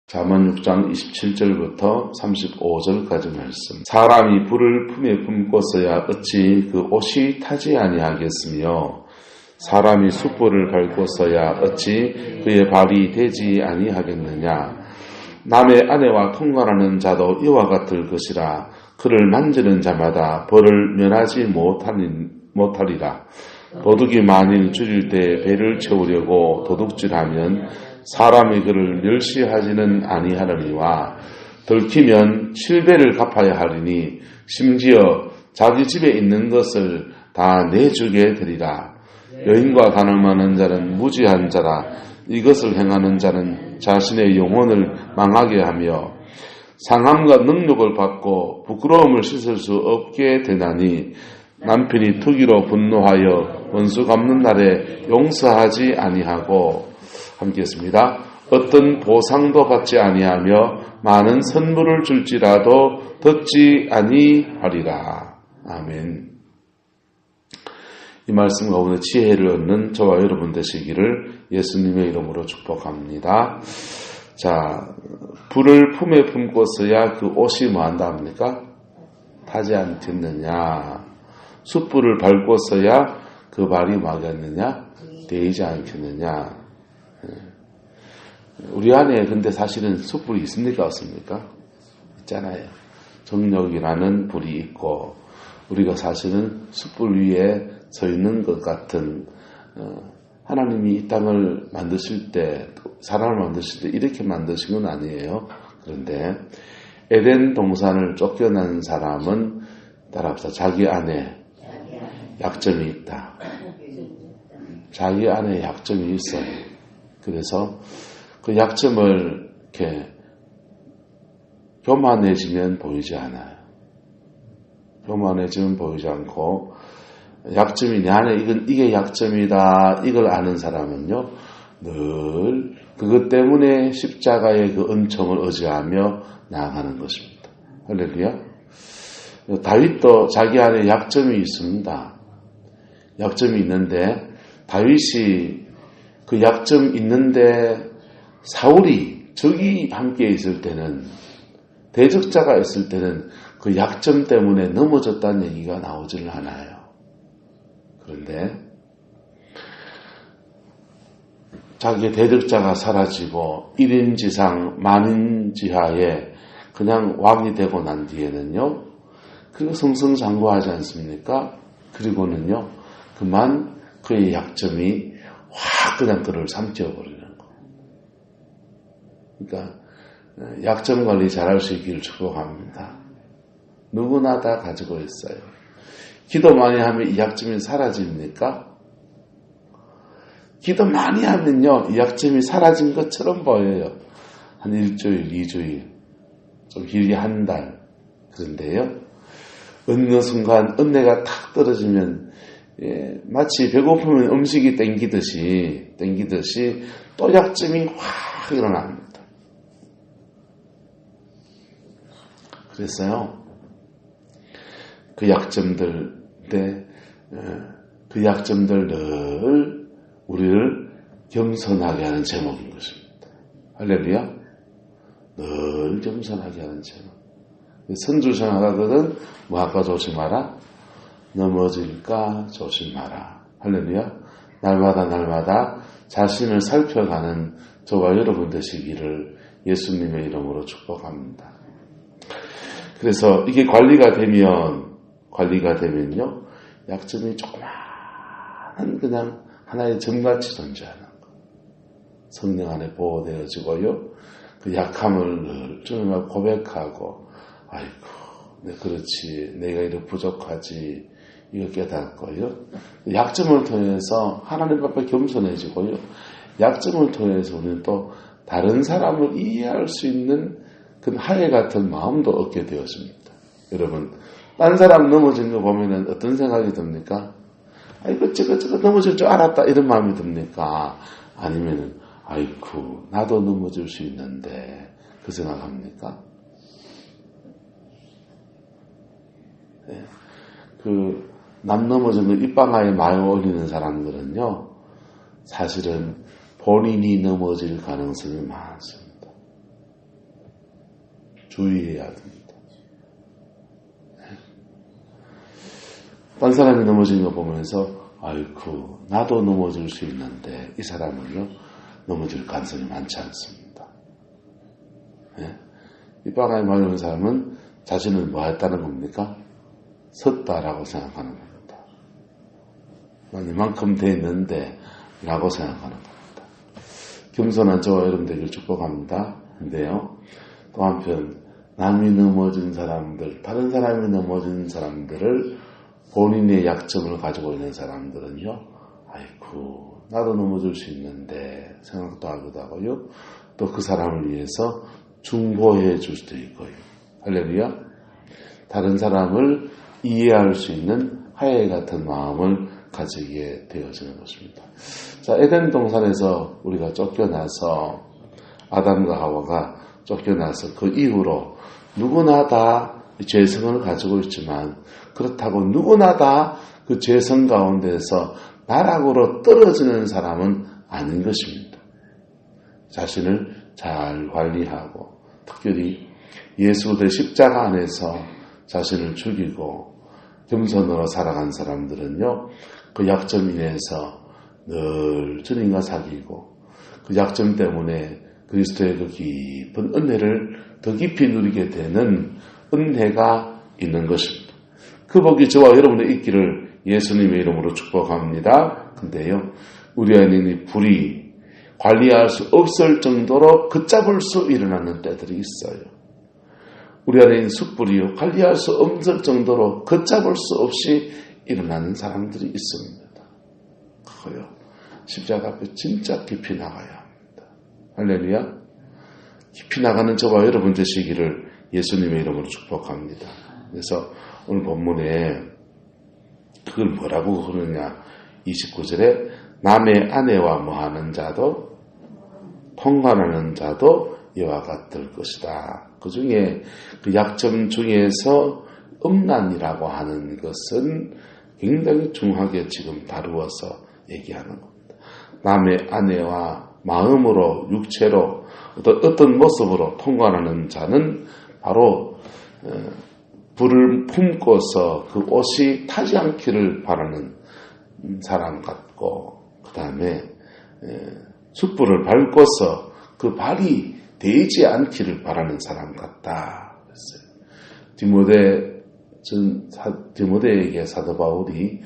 잠언 6장 27절부터 35절까지 말씀. 사람이 불을 품에 품고서야 어찌 그 옷이 타지 아니하겠으며 사람이 숯불을 밟고서야 어찌 그의 발이 되지 아니하겠느냐. 남의 아내와 통관하는 자도 이와 같을 것이라. 그를 만지는 자마다 벌을 면하지 못하리라. 도둑이 만일 줄일 때 배를 채우려고 도둑질하면 사람이 그를 멸시하지는 아니하려니와 들키면 7배를 갚아야 하리니 심지어 자기 집에 있는 것을 다 내주게 되리라. 여인과 가늠하는 자는 무지한 자라. 이것을 행하는 자는 자신의 영혼을 망하게 하며 상함과 능욕을 받고 부끄러움을 씻을 수 없게 되나니 남편이 투기로 분노하여 원수 갚는 날에 용서하지 아니하고 함께 했습니다. 어떤 보상도 받지 아니하며 많은 선물을 줄지라도 듣지 아니하리라. 아멘. 이 말씀 가운데 지혜를 얻는 저와 여러분 되시기를 예수님의 이름으로 축복합니다. 자, 불을 품에 품고서야 그 옷이 뭐한다 합니까? 타지 않겠느냐. 숯불을 밟고서야 그 발이 뭐하겠느냐? 데이지 않겠느냐. 우리 안에 근데 사실은 숯불이 있습니까? 없습니까? 있잖아요. 정욕이라는 불이 있고 우리가 사실은 숯불 위에 서 있는 것 같은 하나님이 이 땅을 만드실 때 사람을 만드실 때 이렇게 만드신 건 아니에요. 그런데 에덴 동산을 쫓겨난 사람은 따라합시다. 자기 안에 약점이 있다. 자기 안에 약점이 있어요. 그래서 그 약점을 이렇게 교만해지면 보이지 않아요. 교만해지면 보이지 않고 약점이 내 안에 이게 약점이다 이걸 아는 사람은요 늘 그것 때문에 십자가의 그 은총을 의지하며 나아가는 것입니다. 할렐루야. 다윗도 자기 안에 약점이 있습니다. 약점이 있는데 다윗이 그 약점 있는데 사울이 적이 함께 있을 때는 대적자가 있을 때는 그 약점 때문에 넘어졌다는 얘기가 나오질 않아요. 그런데 자기의 대적자가 사라지고 1인지상 만인지하에 그냥 왕이 되고 난 뒤에는요. 그리고 승승장구하지 않습니까? 그리고는요. 그만 그의 약점이 확 그냥 그를 삼켜버리는 거예요. 그러니까 약점 관리 잘할 수 있기를 축복합니다. 누구나 다 가지고 있어요. 기도 많이 하면 이 약점이 사라집니까? 기도 많이 하면요, 이 약점이 사라진 것처럼 보여요. 한 일주일, 2주일, 좀 길게 한 달. 그런데요, 어느 순간 은혜가 탁 떨어지면, 마치 배고프면 음식이 땡기듯이 또 약점이 확 일어납니다. 그래서요, 그 약점들 늘 우리를 겸손하게 하는 제목인 것입니다. 할렐루야. 늘 겸손하게 하는 제목. 선주성하거든 뭐 아까 조심하라. 넘어질까 조심하라. 할렐루야. 날마다 자신을 살펴가는 저와 여러분 되시기를 예수님의 이름으로 축복합니다. 그래서 이게 관리가 되면요, 약점이 조그마한 그냥 하나의 점같이 존재하는 거. 성령 안에 보호되어지고요, 그 약함을 늘 주님과 고백하고, 아이고, 그렇지, 내가 이렇게 부족하지, 이거 깨닫고요. 약점을 통해서 하나님 앞에 겸손해지고요, 약점을 통해서 우리는 또 다른 사람을 이해할 수 있는 그 하해 같은 마음도 얻게 되었습니다. 여러분, 딴 사람 넘어진 거 보면은 어떤 생각이 듭니까? 아이고, 저거 넘어질 줄 알았다, 이런 마음이 듭니까? 아니면은, 아이고, 나도 넘어질 수 있는데, 그 생각합니까? 네. 남 넘어진 거 입방아에 많이 올리는 주의해야 됩니다. 딴 사람이 넘어진 거 보면서 아이쿠 나도 넘어질 수 있는데 이 사람은요 넘어질 가능성이 많지 않습니다. 이 바람이 맞는 사람은 자신을 뭐 했다는 겁니까? 섰다라고 생각하는 겁니다. 난 이만큼 돼 있는데 라고 생각하는 겁니다. 겸손한 저와 여러분 되길 축복합니다. 근데요 또 한편 남이 넘어진 사람들, 다른 사람이 넘어진 사람들을 본인의 약점을 가지고 있는 사람들은요 아이쿠 나도 넘어질 수 있는데 생각도 하기도 하고요 또 그 사람을 위해서 중보해 줄 수도 있고요. 할렐루야. 다른 사람을 이해할 수 있는 하야 같은 마음을 가지게 되어지는 것입니다. 자, 에덴 동산에서 우리가 쫓겨나서 아담과 하와가 쫓겨나서 그 이후로 누구나 다 죄성을 가지고 있지만 그렇다고 누구나 다 그 죄성 가운데서 나락으로 떨어지는 사람은 아닌 것입니다. 자신을 잘 관리하고 특별히 예수 그리스도의 십자가 안에서 자신을 죽이고 겸손으로 살아간 사람들은요 그 약점 인해서 늘 주님과 사귀고 그 약점 때문에 그리스도의 그 깊은 은혜를 더 깊이 누리게 되는 은혜가 있는 것입니다. 그 복이 저와 여러분의 있기를 예수님의 이름으로 축복합니다. 근데요 우리 안에 이 불이 관리할 수 없을 정도로 걷잡을 수 일어나는 때들이 있어요. 우리 안에 있는 숯불이요 관리할 수 없을 정도로 걷잡을 수 없이 일어나는 사람들이 있습니다. 그거요 십자가 앞에 진짜 깊이 나가야 합니다. 할렐루야. 깊이 나가는 저와 여러분 되시기를 예수님의 이름으로 축복합니다. 그래서 오늘 본문에 그걸 뭐라고 그러느냐 29절에 남의 아내와 뭐하는 자도 통관하는 자도 이와 같을 것이다. 그 중에 그 약점 중에서 음란이라고 하는 것은 굉장히 중하게 지금 다루어서 얘기하는 겁니다. 남의 아내와 마음으로 육체로 어떤 모습으로 통관하는 자는 바로 불을 품고서 그 옷이 타지 않기를 바라는 사람 같고 그 다음에 숯불을 밟고서 그 발이 데이지 않기를 바라는 사람 같다. 그랬어요. 디모데에게 사도 바울이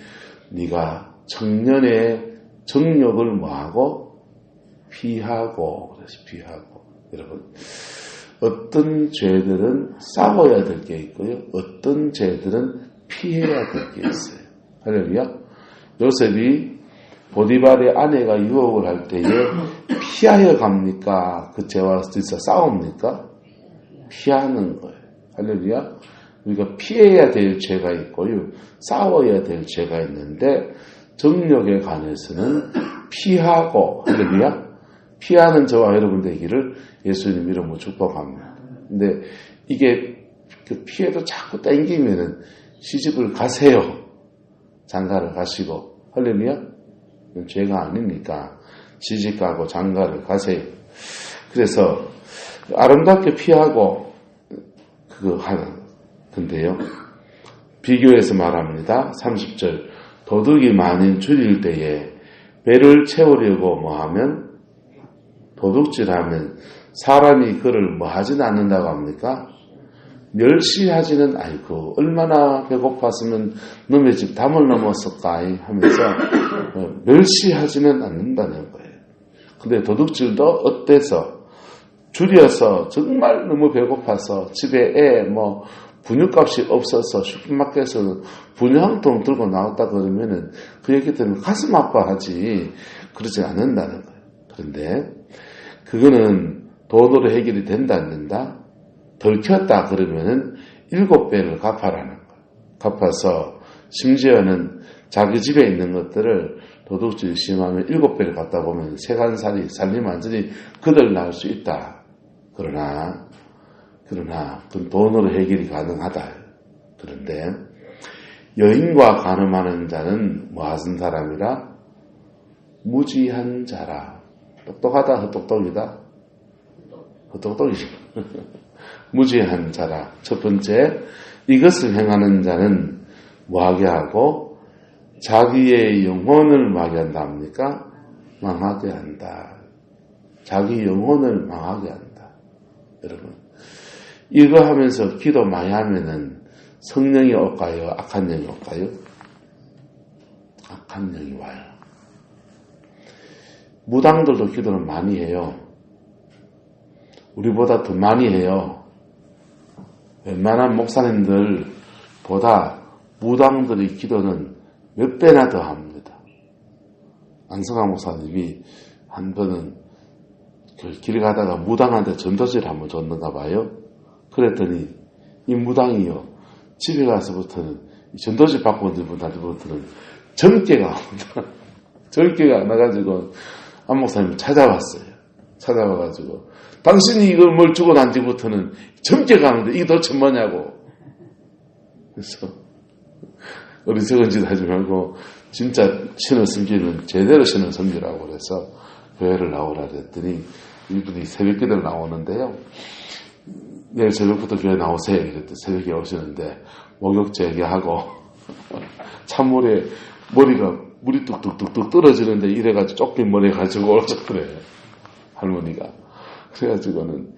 네가 청년의 정욕을 뭐하고 피하고 그래서 피하고 여러분 어떤 죄들은 싸워야 될 게 있고요. 어떤 죄들은 피해야 될 게 있어요. 할렐루야. 요셉이 보디발의 아내가 유혹을 할 때에 피하여 갑니까? 그 죄와 진짜 싸웁니까? 피하는 거예요. 할렐루야. 우리가 피해야 될 죄가 있고요. 싸워야 될 죄가 있는데 정욕에 관해서는 피하고 할렐루야. 피하는 저와 여러분 되기를 예수님 이름으로 축복합니다. 근데 이게 그 피해도 자꾸 땡기면은 시집을 가세요. 장가를 가시고 할렐루야. 죄가 아니니까 시집 가고 장가를 가세요. 그래서 아름답게 피하고 그거 하는 건데요. 비교해서 말합니다. 30절 도둑이 만인 줄일 때에 배를 채우려고 뭐하면 도둑질하면 사람이 그를 뭐 하진 않는다고 합니까? 멸시하지는 아이고 얼마나 배고팠으면 놈의 집 담을 넘었을까 하면서 멸시하지는 않는다는 거예요. 근데 도둑질도 어때서 줄여서 정말 너무 배고파서 집에 분유값이 없어서 슈퍼마켓에서 분유 한 통 들고 나왔다 그러면은 그 얘기 들으면 가슴 아파하지 그러지 않는다는 거예요. 그런데 그거는 돈으로 해결이 된다 안 된다? 덜켰다 그러면은 7배를 갚아라는 거예요. 갚아서 심지어는 자기 집에 있는 것들을 도둑질 심하면 7배를 갖다 보면 세간살이 살림 완전히 거덜날 수 있다. 그러나 그건 돈으로 해결이 가능하다. 그런데 여인과 간음하는 자는 뭐하는 사람이라? 무지한 자라. 똑똑하다 헛똑똑이다? 헛똑똑이지. 무지한 자라. 첫 번째, 이것을 행하는 자는 뭐하게 하고 자기의 영혼을 뭐하게 한다 합니까? 망하게 한다. 자기 영혼을 망하게 한다. 여러분, 이거 하면서 기도 많이 하면은 성령이 올까요? 악한 영이 올까요? 악한 영이 와요. 무당들도 기도를 많이 해요. 우리보다 더 많이 해요. 웬만한 목사님들보다 무당들의 기도는 몇 배나 더 합니다. 안성환 목사님이 한 번은 길 가다가 무당한테 전도지를 한번 줬는가 봐요. 그랬더니 이 무당이요, 집에 가서부터는 전도지 받고 온 분한테부터는 전개가 옵니다. 전개가 안 나가지고 안 목사님 찾아왔어요. 찾아와가지고 당신이 이걸 뭘 주고 난 뒤부터는 전개가 하는데 이게 도대체 뭐냐고. 그래서 어리석은 짓 하지 말고 진짜 신을 섬기는 제대로 신을 섬기라고 그래서 교회를 나오라 그랬더니 이분이 새벽 기도를 나오는데요. 내일 새벽부터 교회 나오세요. 이랬더니 새벽에 오시는데 목욕제 하고 찬물에 물이 뚝뚝뚝뚝 떨어지는데 이래가지고 쫓긴 머리 가지고 오셨더래요. 할머니가. 그래가지고는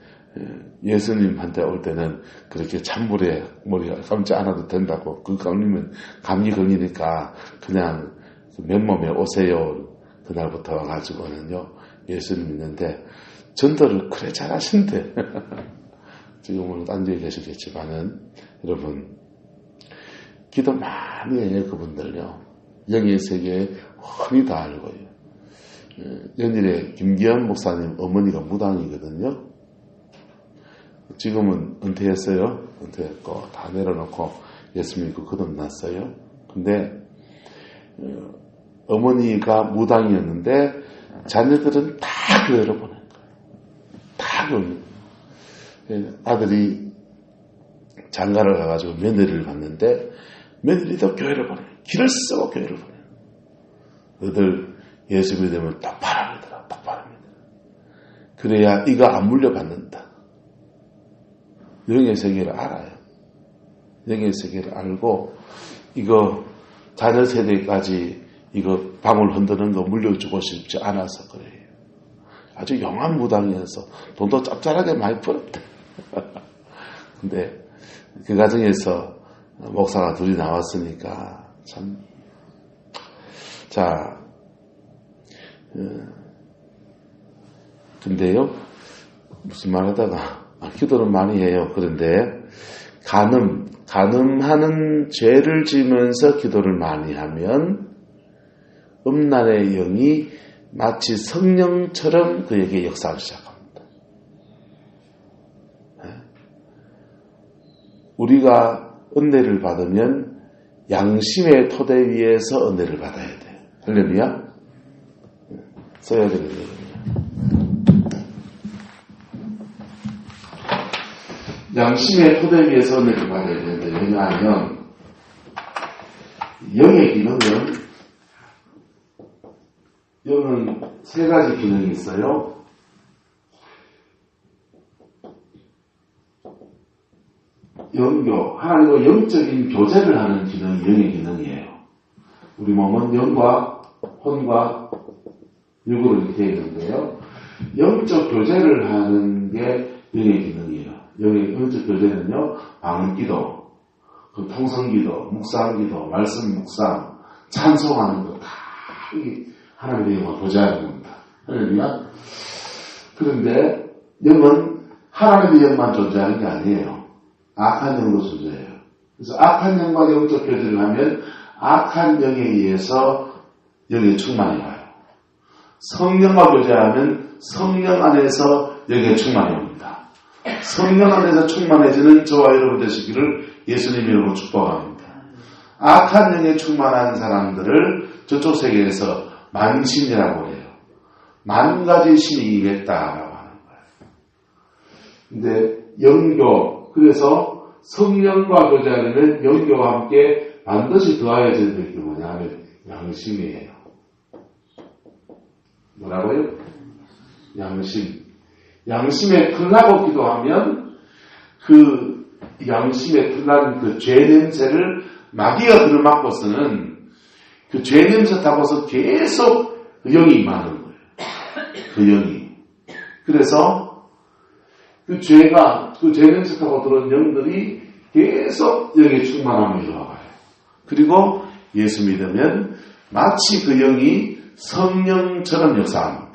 예수님한테 올 때는 그렇게 찬물에 머리가 감지 않아도 된다고. 그 감리면 감기 걸리니까 그냥 맨몸에 오세요. 그날부터 와가지고는요. 예수님 있는데 전도를 그래 잘하신대. 지금은 딴 데 계시겠지만은 여러분 기도 많이 해요. 그분들요. 영의 세계에 훤히 다 알고요. 연일에 김기현 목사님 어머니가 무당이거든요. 지금은 은퇴했어요. 은퇴했고 다 내려놓고 예수 믿고 거듭났어요. 근데 어머니가 무당이었는데 자녀들은 다 교회로 보낸 거예요. 다 교회. 아들이 장가를 가가지고 며느리를 봤는데 며느리도 교회를 보내요. 길을 쓰고 교회를 보내요. 너희들 예수 믿으면 똑바로 믿어라. 똑바로 믿어라. 그래야 이거 안 물려받는다. 영의 세계를 알아요. 영의 세계를 알고 이거 자녀 세대까지 이거 방울 흔드는 거 물려주고 싶지 않아서 그래요. 아주 영한 무당이어서 돈도 짭짤하게 많이 벌었대. 근데 그 과정에서 목사가 둘이 나왔으니까 참. 자, 근데요, 무슨 말 하다가, 기도를 많이 해요. 그런데, 간음하는 죄를 지면서 기도를 많이 하면, 음란의 영이 마치 성령처럼 그에게 역사하기 시작합니다. 우리가 은혜를 받으면 양심의 토대 위에서 은혜를 받아야 돼요. 할렐루야? 써야 되거든요. 양심의 토대 위에서 은혜를 받아야 되는데, 왜냐하면 영의 기능은 세 가지 기능이 있어요. 영교, 하나님과 영적인 교제를 하는 기능이 영의 기능이에요. 우리 몸은 영과 혼과 육으로 이렇게 있는데요. 영적 교제를 하는 게 영의 기능이에요. 영적 교제는요, 방언기도, 통성기도, 묵상기도, 말씀 묵상, 찬송하는 거 다 하나님의 영과 교제하는 겁니다. 할렐루야. 그런데 영은 하나님의 영만 존재하는 게 아니에요. 악한 영도 존재해요. 그래서 악한 영과 영적 교제를 하면 악한 영에 의해서 영의 충만이 와요. 성령과 교제하면 성령 안에서 영의 충만이 옵니다. 성령 안에서 충만해지는 저와 여러분 되시기를 예수님 이름으로 축복합니다. 악한 영에 충만한 사람들을 저쪽 세계에서 만신이라고 해요. 만 가지 신이 있겠다라고 하는 거예요. 근데 영교, 그래서 성령과 교제하려면 영교와 함께 반드시 더하여져야 될 게 뭐냐 하면 양심이에요. 뭐라고요? 양심. 양심에 틀나고 기도하면 그 양심에 틀난 그 죄 냄새를 마귀가 들어맞고서는 그 죄 냄새 타고서 계속 그 영이 임하는 거예요. 그 영이. 그래서 그 죄가, 그 죄 냄새 타고 들어온 영들이 계속 영의 충만함을 이루어가요. 그리고 예수 믿으면 마치 그 영이 성령처럼 역사합니다.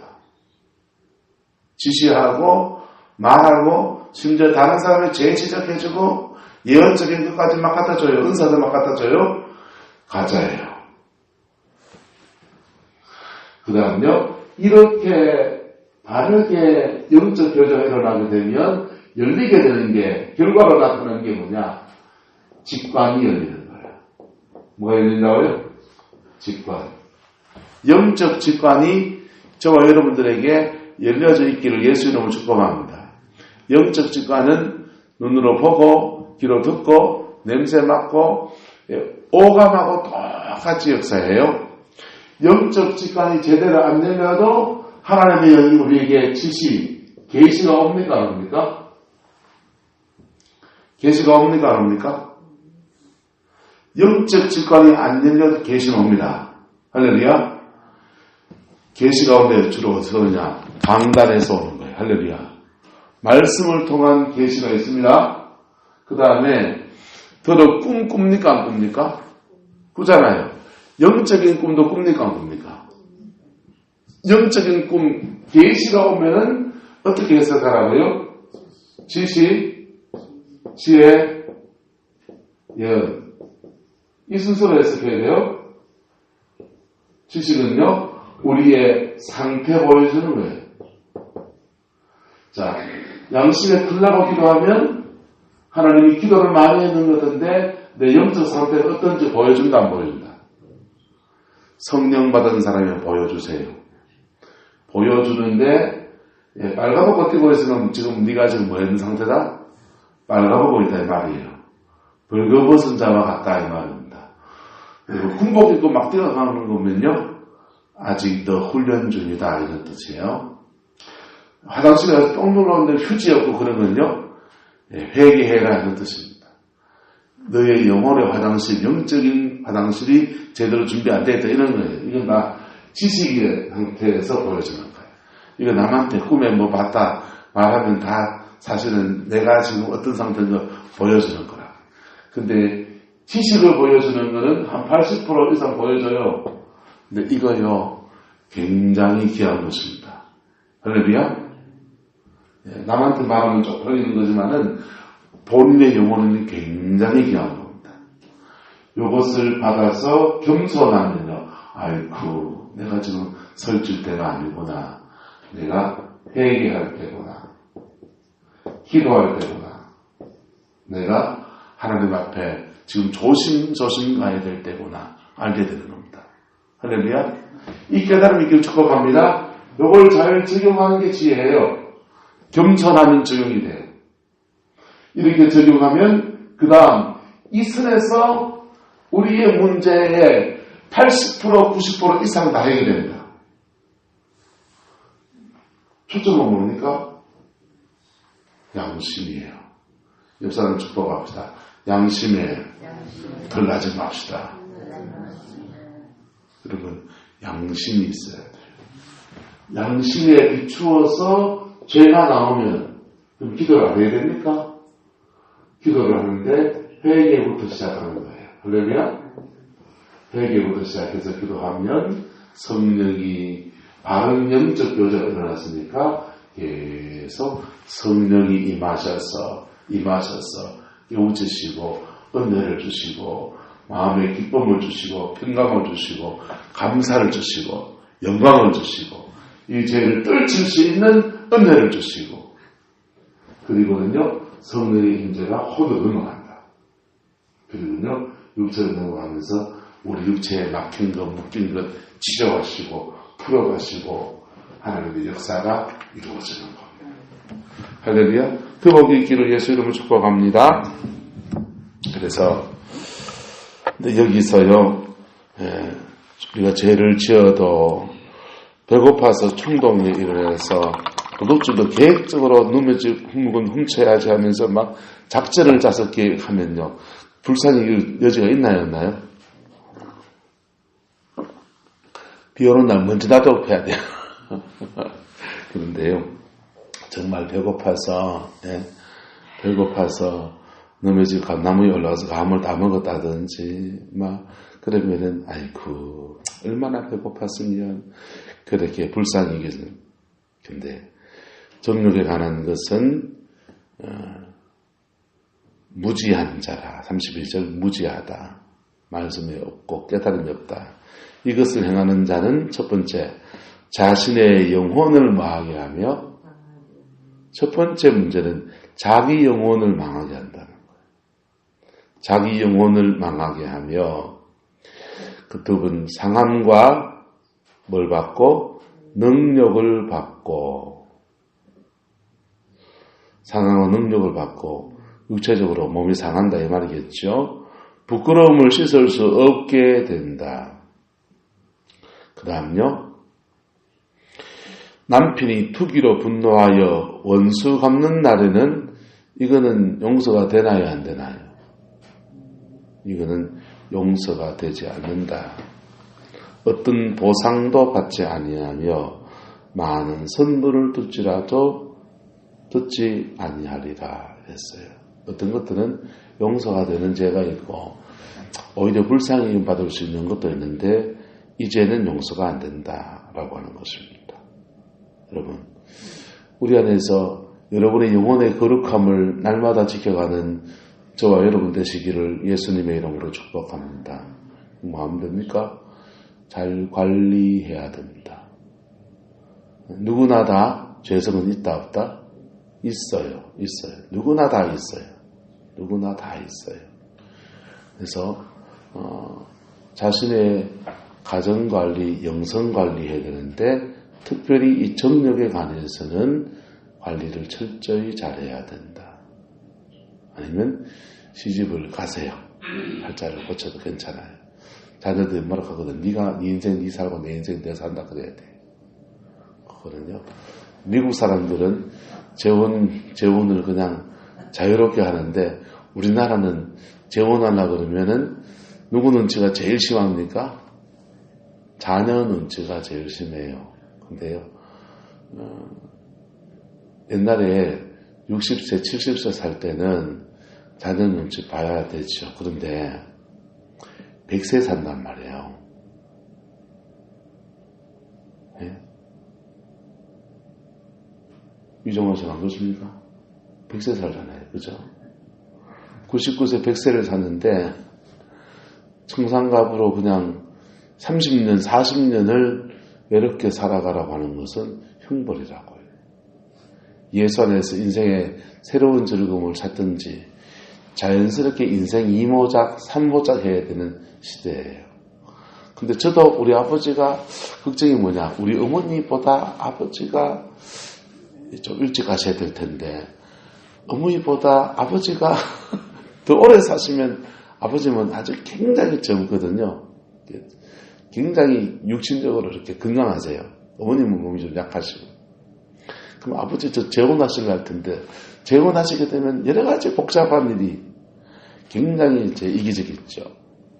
지시하고 말하고 심지어 다른 사람을 죄 지적해주고 예언적인 것까지 막 갖다줘요. 은사도 막 갖다줘요. 가짜예요. 그 다음요. 이렇게 바르게 영적 교제가 일어나게 되면 열리게 되는 게 결과로 나타나는 게 뭐냐? 직관이 열리는 거예요. 뭐가 열린다고요? 직관. 영적 직관이 저와 여러분들에게 열려져 있기를 예수 이름으로 축복합니다. 영적 직관은 눈으로 보고 귀로 듣고 냄새 맡고 오감하고 똑같이 역사해요. 영적 직관이 제대로 안 열려도 하나님의 영이 우리에게 지시, 계시가 옵니까 안 옵니까? 계시가 옵니까 안 옵니까? 영적 직관이 안 열려도 계시는 옵니다. 할렐루야. 계시가 오는데 주로 어디서 오느냐? 강단에서 오는 거예요. 할렐루야. 말씀을 통한 계시가 있습니다. 그 다음에 더러 꿈 꿉니까 안 꿉니까? 꾸잖아요. 영적인 꿈도 꿉니까 안 꿉니까? 영적인 꿈, 계시가 오면은 어떻게 해석하라고요? 지시, 지혜, 예언. 이 순서로 해석해야 돼요. 지식은요, 우리의 상태 보여주는 거예요. 자, 양심에 틀나고 기도하면 하나님이 기도를 많이 했는 것인데 내 영적 상태가 어떤지 보여준다 안 보여준다? 성령 받은 사람이 보여주세요. 보여주는데 빨가벗고 뛰고 있으면 지금 네가 지금 뭐 있는 상태다? 빨가벗고 있다 이 말이에요. 벌거벗은 자와 같다 이 말입니다. 그리고 군복 입고 막 뛰어가는 거면요 아직 더 훈련 중이다 이런 뜻이에요. 화장실에 가서 똥 눌렀는데 휴지 없고 그러면요 회개해라 이런 뜻입니다. 너의 영혼의 화장실, 영적인 화장실이 제대로 준비 안 되어 있다 이런 거예요. 이건 다 지식의 상태에서 보여주는 거예요. 이거 남한테 꿈에 뭐 봤다 말하면 다 사실은 내가 지금 어떤 상태인가 보여주는 거라. 근데 지식을 보여주는 거는 한 80% 이상 보여줘요. 근데 이거요 굉장히 귀한 것입니다. 할렐루야. 남한테 말하면 쪽팔리는 거지만은 본인의 영혼은 굉장히 귀한 겁니다. 이것을 받아서 겸손하면요, 아이쿠, 내가 지금 설칠 때가 아니구나. 내가 회개할 때구나. 기도할 때구나. 내가 하나님 앞에 지금 조심조심 가야 될 때구나. 알게 되는 겁니다. 할렐루야. 이 깨달음이 있기를 축복합니다. 이걸 잘 적용하는 게 지혜예요. 겸손하면 적용이 돼요. 이렇게 적용하면 그 다음 이 선에서 우리의 문제의 80% 90% 이상 다 해결됩니다. 초점은 뭡니까? 양심이에요. 옆 사람 축복합시다. 양심에 덜나지 맙시다. 여러분 양심이 있어야 돼요. 양심에 비추어서 죄가 나오면 그럼 기도를 안 해야 됩니까? 기도를 하는데 회개부터 시작하는 거예요. 할렐루야. 회개부터 시작해서 기도하면 성령이 바른 영적 교제가 일어났으니까 계속 성령이 임하셔서 깨우치시고 은혜를 주시고 마음의 기쁨을 주시고 평강을 주시고 감사를 주시고 영광을 주시고 이 죄를 떨칠 수 있는 은혜를 주시고 그리고는요 성령의 임재가 호도 넘어간다. 그리고는요 육체를 넘어가면서 우리 육체에 막힌 것 묶인 것 치료하시고 풀어가시고 하나님의 역사가 이루어지는 겁니다. 할렐루야. 그 복이 있기를 예수 이름으로 축복합니다. 그래서 근데 여기서요 우리가 죄를 지어도 배고파서 충동이 일어나서 도둑질도 계획적으로 누면 묵은 훔쳐야지 하면서 막 작전을 짜서 계획하면요. 불상의 여지가 있나요, 없나요? 비 오는 날 먼지나도 해야 돼요. 그런데요, 정말 배고파서 너네 집 감나무에 올라가서 감을 다 먹었다든지 막 그러면은 아이고 얼마나 배고팠으면 그렇게 불쌍히 여기는. 근데 정욕에 관한 것은 무지한 자라. 31절 무지하다. 말씀이 없고 깨달음이 없다. 이것을 행하는 자는 첫 번째 자신의 영혼을 망하게 하며, 첫 번째 문제는 자기 영혼을 망하게 한다는 거예요. 자기 영혼을 망하게 하며, 그 두 분 상함과 뭘 받고? 능력을 받고, 상함과 능력을 받고, 육체적으로 몸이 상한다 이 말이겠죠. 부끄러움을 씻을 수 없게 된다. 그 다음요, 남편이 투기로 분노하여 원수 갚는 날에는 이거는 용서가 되나요, 안 되나요? 이거는 용서가 되지 않는다. 어떤 보상도 받지 아니하며 많은 선물을 듣지라도 듣지 아니하리라 했어요. 어떤 것들은 용서가 되는 죄가 있고 오히려 불쌍히 받을 수 있는 것도 있는데 이제는 용서가 안 된다라고 하는 것입니다. 여러분, 우리 안에서 여러분의 영혼의 거룩함을 날마다 지켜가는 저와 여러분 되시기를 예수님의 이름으로 축복합니다. 뭐 하면 됩니까? 잘 관리해야 됩니다. 누구나 다 죄성은 있다 없다? 있어요. 누구나 다 있어요. 그래서 자신의 가정관리, 영성관리 해야 되는데 특별히 이 정력에 관해서는 관리를 철저히 잘해야 된다. 아니면 시집을 가세요. 팔자를 고쳐도 괜찮아요. 자녀들이 뭐라 하거든. 네 인생 네 살고 내 인생 내가 산다 그래야 돼. 그거는요. 미국 사람들은 재혼을 그냥 자유롭게 하는데 우리나라는 재혼하려고 그러면은 누구 눈치가 제일 심합니까? 자녀 눈치가 제일 심해요. 근데요, 옛날에 60세, 70세 살 때는 자녀 눈치 봐야 되죠. 그런데 100세 산단 말이에요. 네? 이종원 씨는 안 그렇습니까? 100세 살잖아요. 그죠? 99세 100세를 샀는데 청산갑으로 그냥 30년, 40년을 외롭게 살아가라고 하는 것은 형벌이라고요. 예수 안에서 인생의 새로운 즐거움을 찾든지 자연스럽게 인생 2모작, 3모작 해야 되는 시대예요. 근데 저도 우리 아버지가 걱정이 뭐냐. 우리 어머니보다 아버지가 좀 일찍 가셔야 될 텐데 어머니보다 아버지가 더 오래 사시면 아버지는 아직 굉장히 젊거든요. 굉장히 육신적으로 이렇게 건강하세요. 어머님은 몸이 좀 약하시고. 그럼 아버지 저 재혼하시려 할 텐데 재혼하시게 되면 여러 가지 복잡한 일이 굉장히 이제 이기적이죠.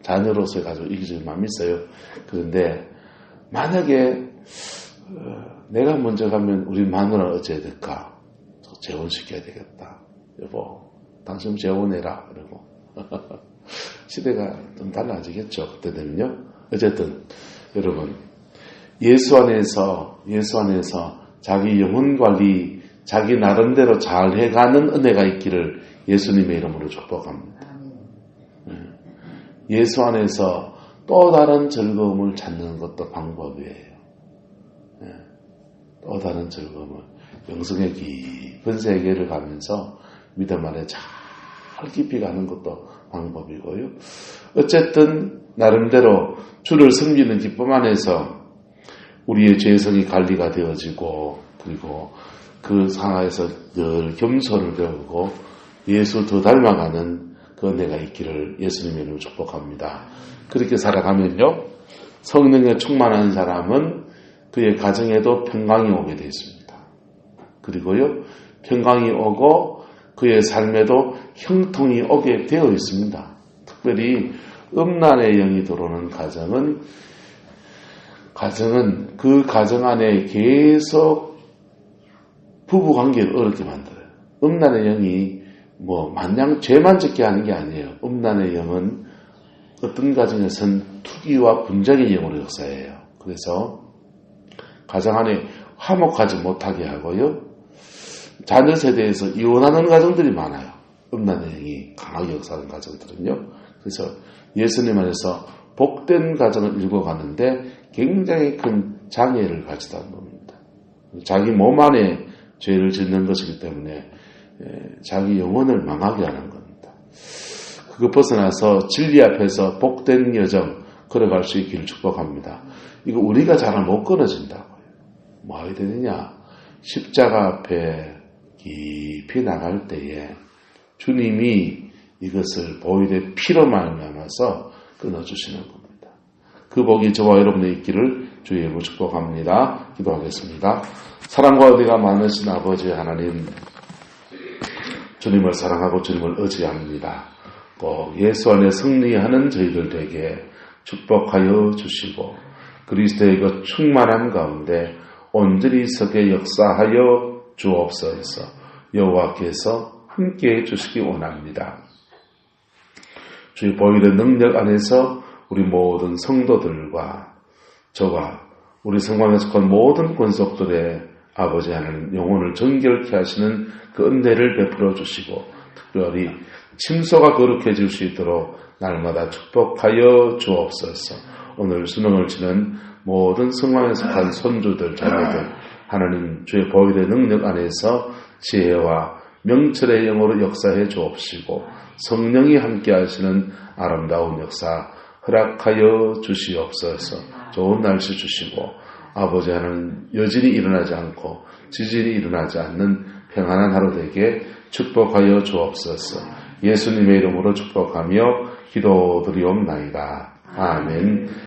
자녀로서의 가지고 이기적인 마음이 있어요. 그런데 만약에 내가 먼저 가면 우리 마누라를 어찌해야 될까? 재혼시켜야 되겠다. 여보, 당신 재혼해라. 그러고 시대가 좀 달라지겠죠. 그때 되면요. 어쨌든 여러분 예수 안에서 자기 영혼 관리 자기 나름대로 잘 해가는 은혜가 있기를 예수님의 이름으로 축복합니다. 예수 안에서 또 다른 즐거움을 찾는 것도 방법이에요. 또 다른 즐거움을 영성의 깊은 세계를 가면서 믿음 안에 잘 깊이 가는 것도 방법이고요. 어쨌든 나름대로 주를 섬기는 기쁨 안에서 우리의 죄성이 관리가 되어지고 그리고 그 상황에서 늘 겸손을 배우고 예수 더 닮아가는 그 은혜가 있기를 예수님의 이름으로 축복합니다. 그렇게 살아가면요. 성령에 충만한 사람은 그의 가정에도 평강이 오게 되어 있습니다. 그리고요, 평강이 오고 그의 삶에도 형통이 오게 되어 있습니다. 특별히 음란의 영이 들어오는 가정은 그 가정 안에 계속 부부 관계를 어렵게 만들어요. 음란의 영이 마냥 죄만 짓게 하는 게 아니에요. 음란의 영은 어떤 가정에서는 투기와 분쟁의 영으로 역사해요. 그래서 가정 안에 화목하지 못하게 하고요. 자녀 세대에서 이혼하는 가정들이 많아요. 음란의 영이 강하게 역사하는 가정들은요. 그래서 예수님 안에서 복된 가정을 읽어가는데 굉장히 큰 장애를 가지다 봅니다. 자기 몸 안에 죄를 짓는 것이기 때문에 자기 영혼을 망하게 하는 겁니다. 그거 벗어나서 진리 앞에서 복된 여정 걸어갈 수 있기를 축복합니다. 이거 우리가 잘 못 끊어진다고요. 뭐 해야 되느냐? 십자가 앞에 깊이 나갈 때에 주님이 이것을 보혈의 피로 말미암아서 끊어주시는 겁니다. 그 복이 저와 여러분의 있기를 주의 이름으로 축복합니다. 기도하겠습니다. 사랑과 은혜가 많으신 아버지 하나님, 주님을 사랑하고 주님을 의지합니다. 꼭 예수 안에 승리하는 저희들에게 축복하여 주시고 그리스도의 그 충만한 가운데 온전히 서게 역사하여 주옵소서. 여호와께서 함께해 주시기 원합니다. 주의 보혈의 능력 안에서 우리 모든 성도들과 저와 우리 성광에 속한 모든 권속들의 아버지 하나님 영혼을 정결케 하시는 그 은혜를 베풀어 주시고 특별히 침소가 거룩해질 수 있도록 날마다 축복하여 주옵소서. 오늘 수능을 치는 모든 성광에 속한 손주들 자녀들 하나님 주의 보혈의 능력 안에서 지혜와 명철의 영으로 역사해 주옵시고 성령이 함께 하시는 아름다운 역사 허락하여 주시옵소서. 좋은 날씨 주시고 아버지 하나님 여진이 일어나지 않고 지진이 일어나지 않는 평안한 하루 되게 축복하여 주옵소서. 예수님의 이름으로 축복하며 기도드리옵나이다. 아멘.